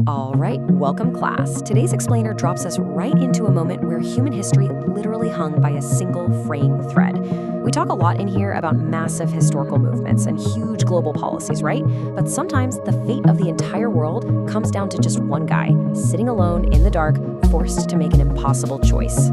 All right, welcome class. Today's explainer drops us right into a moment where human history literally hung by a single fraying thread. We talk a lot in here about massive historical movements and huge global policies, right? But sometimes the fate of the entire world comes down to just one guy, sitting alone in the dark, forced to make an impossible choice.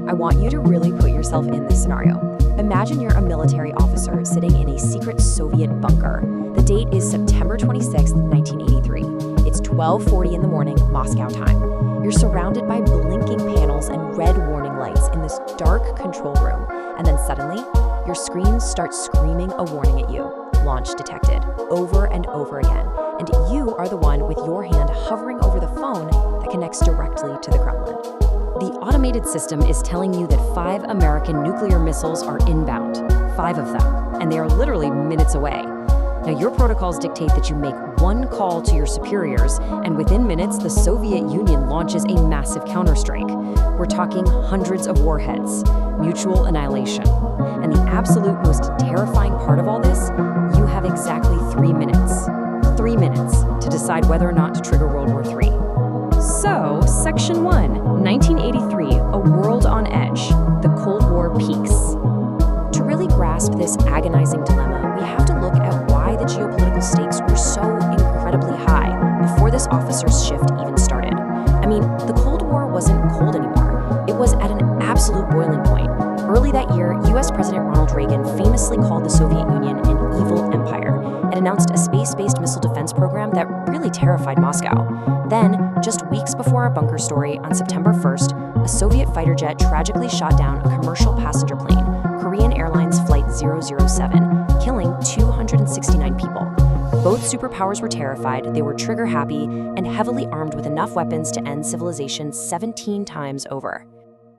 I want you to really put yourself in this scenario. Imagine you're a military officer sitting in a secret Soviet bunker. The date is September 26, 1983. It's 12:40 in the morning, Moscow time. You're surrounded by blinking panels and red warning lights in this dark control room. And then suddenly, your screen starts screaming a warning at you. Launch detected, over and over again. And you are the one with your hand hovering over the phone that connects directly to the Kremlin. The automated system is telling you that 5 American nuclear missiles are inbound, 5 of them, and they are literally minutes away. Now, your protocols dictate that you make one call to your superiors, and within minutes, the Soviet Union launches a massive counterstrike. We're talking hundreds of warheads, mutual annihilation. And the absolute most terrifying part of all this, you have exactly 3 minutes. 3 minutes to decide whether or not to trigger World War III. So, Section 1, 1983, A World on Edge, the Cold War peaks. To really grasp this agonizing dilemma, we have to look at why the geopolitical stakes were so incredibly high before this officer's shift even started. I mean, the Cold War wasn't cold anymore. It was at an absolute boiling point. Early that year, US President Ronald Reagan famously called the Soviet Union an evil empire and announced a space-based missile defense program that really terrified Moscow. Then, just weeks before our bunker story, on September 1st, a Soviet fighter jet tragically shot down a commercial passenger plane, Korean Airlines Flight 007, killing 269 people. Both superpowers were terrified, they were trigger-happy, and heavily armed with enough weapons to end civilization 17 times over.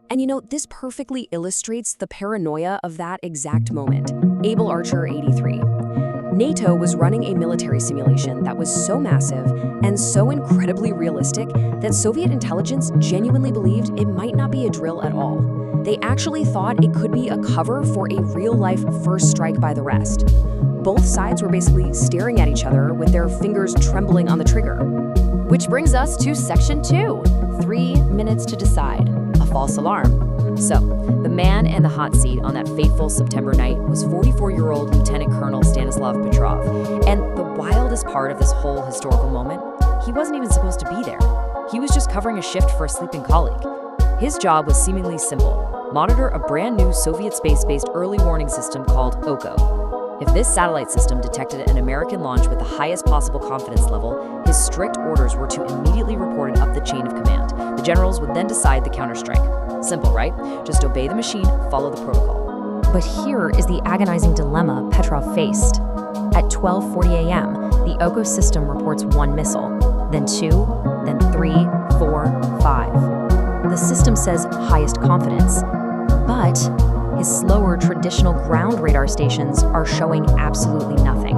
And you know, this perfectly illustrates the paranoia of that exact moment. Able Archer 83. NATO was running a military simulation that was so massive and so incredibly realistic that Soviet intelligence genuinely believed it might not be a drill at all. They actually thought it could be a cover for a real-life first strike by the rest. Both sides were basically staring at each other with their fingers trembling on the trigger. Which brings us to Section 2, 3 minutes to decide, a false alarm. So, the man in the hot seat on that fateful September night was 44-year-old Lieutenant Colonel Stanislav Petrov. And the wildest part of this whole historical moment, he wasn't even supposed to be there. He was just covering a shift for a sleeping colleague. His job was seemingly simple: monitor a brand new Soviet space-based early warning system called OKO. If this satellite system detected an American launch with the highest possible confidence level, his strict orders were to immediately report it up the chain of command. The generals would then decide the counterstrike. Simple, right? Just obey the machine, follow the protocol. But here is the agonizing dilemma Petrov faced. At 12:40 a.m., the OKO system reports 1 missile, then 2, then 3, 4, 5. The system says highest confidence, but his slower traditional ground radar stations are showing absolutely nothing.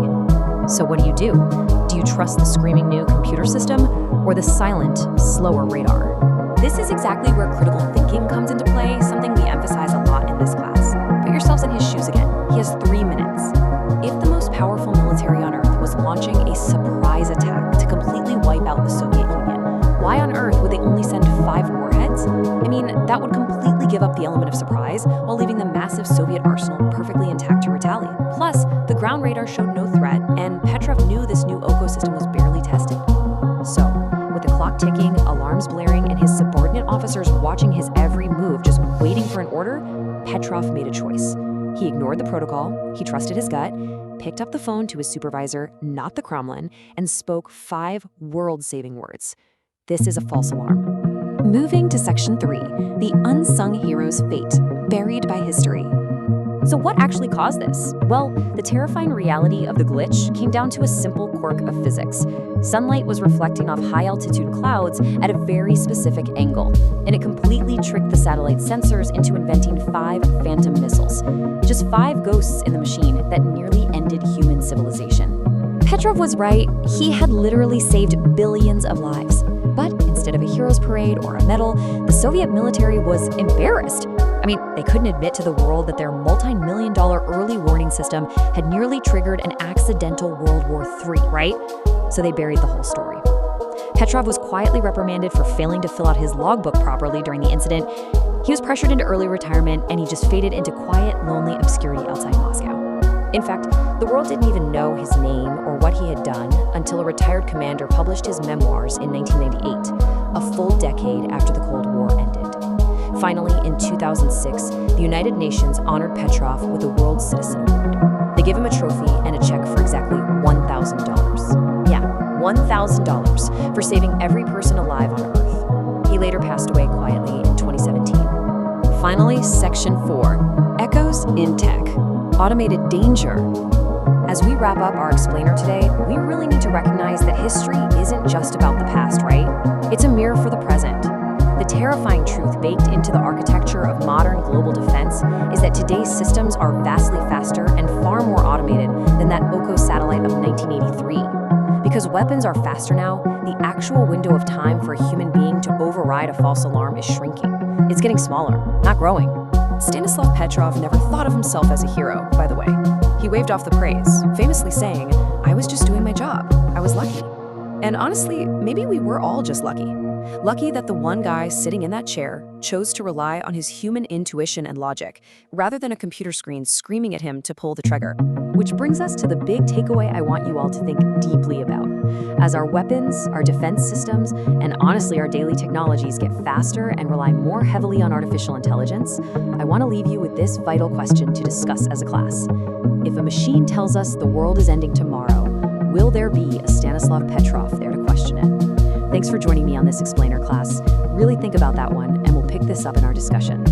So what do? Do you trust the screaming new computer system or the silent, slower radar? This is exactly where critical thinking comes into play, something we emphasize a lot in this class. Put yourselves in his shoes again. He has 3 minutes. If the most powerful military on Earth was launching a surprise attack to completely wipe out the Soviet Union, why on earth would they only send 5 warheads? I mean, that would completely give up the element of surprise while leaving the massive Soviet arsenal perfectly intact to retaliate. Plus, the ground radar showed no threat, and Petrov knew this new OKO system was barely tested. So, with the clock ticking, alarms blaring, and his subordinate officers watching his every move, just waiting for an order, Petrov made a choice. He ignored the protocol, he trusted his gut, picked up the phone to his supervisor, not the Kremlin, and spoke 5 world-saving words. This is a false alarm. Moving to Section 3, the unsung hero's fate, buried by history. So what actually caused this? Well, the terrifying reality of the glitch came down to a simple quirk of physics. Sunlight was reflecting off high-altitude clouds at a very specific angle, and it completely tricked the satellite sensors into inventing 5 phantom missiles. Just 5 ghosts in the machine that nearly ended human civilization. Petrov was right. He had literally saved billions of lives. But instead of a hero's parade or a medal, the Soviet military was embarrassed. I mean, they couldn't admit to the world that their multi-million-dollar early warning system had nearly triggered an accidental World War III, right? So they buried the whole story. Petrov was quietly reprimanded for failing to fill out his logbook properly during the incident. He was pressured into early retirement, and he just faded into quiet, lonely obscurity outside Moscow. In fact, the world didn't even know his name or what he had done until a retired commander published his memoirs in 1998, a full decade after the Cold War ended. Finally, in 2006, the United Nations honored Petrov with a World Citizen Award. They gave him a trophy and a check for exactly $1,000. Yeah, $1,000 for saving every person alive on Earth. He later passed away quietly in 2017. Finally, Section 4, Echoes in Tech, Automated Danger. As we wrap up our explainer today, we really need to recognize that history isn't just about the past, right? It's a mirror for the present. The terrifying truth baked into the architecture of modern global defense is that today's systems are vastly faster and far more automated than that Oko satellite of 1983. Because weapons are faster now, the actual window of time for a human being to override a false alarm is shrinking. It's getting smaller, not growing. Stanislav Petrov never thought of himself as a hero, by the way. He waved off the praise, famously saying, "I was just doing my job. I was lucky." And honestly, maybe we were all just lucky. Lucky that the one guy sitting in that chair chose to rely on his human intuition and logic, rather than a computer screen screaming at him to pull the trigger. Which brings us to the big takeaway I want you all to think deeply about. As our weapons, our defense systems, and honestly our daily technologies get faster and rely more heavily on artificial intelligence, I want to leave you with this vital question to discuss as a class. If a machine tells us the world is ending tomorrow, will there be a Stanislav Petrov there to question it? Thanks for joining me on this explainer class. Really think about that one, and we'll pick this up in our discussion.